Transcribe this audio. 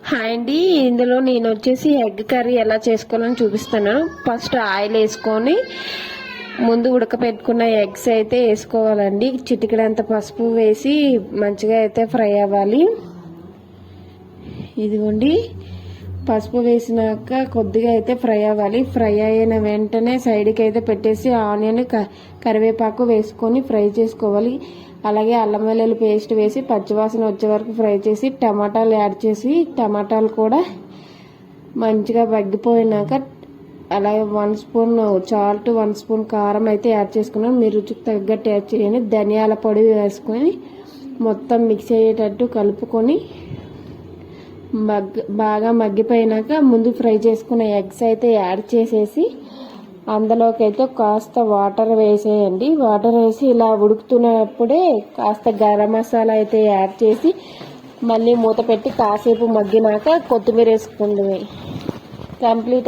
Hi అండి, ఇందులో నేను వచ్చేసి ఎగ్ కర్రీ ఎలా చేసుకోవాలని చూపిస్తాను. ఫస్ట్ ఆయిల్ వేసుకొని ముందు ఉడకపెట్టుకున్న ఎగ్స్ అయితే వేసుకోవాలండి. చిటికెడంత పసుపు వేసి మంచిగా అయితే ఫ్రై అవ్వాలి. ఇదిగోండి, పసుపు వేసినాక కొద్దిగా అయితే ఫ్రై అవ్వాలి. ఫ్రై అయిన వెంటనే సైడ్కి అయితే పెట్టేసి ఆనియన్ కరివేపాకు వేసుకొని ఫ్రై చేసుకోవాలి. అలాగే అల్లం వెల్లుల్లి పేస్ట్ వేసి పచ్చివాసన వచ్చే వరకు ఫ్రై చేసి టమాటాలు యాడ్ చేసి టమాటాలు కూడా మంచిగా మగ్గిపోయినాక అలాగే 1 స్పూన్ సాల్ట్ 1 స్పూన్ కారం అయితే యాడ్ చేసుకున్నాం. మీ రుచికి తగ్గట్టు యాడ్ చేయండి. ధనియాల పొడి వేసుకొని మొత్తం మిక్స్ అయ్యేటట్టు కలుపుకొని బాగా మగ్గిపోయినాక ముందు ఫ్రై చేసుకున్న ఎగ్స్ అయితే యాడ్ చేసేసి అందులోకి అయితే కాస్త వాటర్ వేసేయండి. వాటర్ వేసి ఇలా ఉడుకుతున్నప్పుడే కాస్త గరం మసాలా అయితే యాడ్ చేసి మళ్ళీ మూత పెట్టి కాసేపు మగ్గినాక కొత్తిమీర వేసుకోండి. కంప్లీట్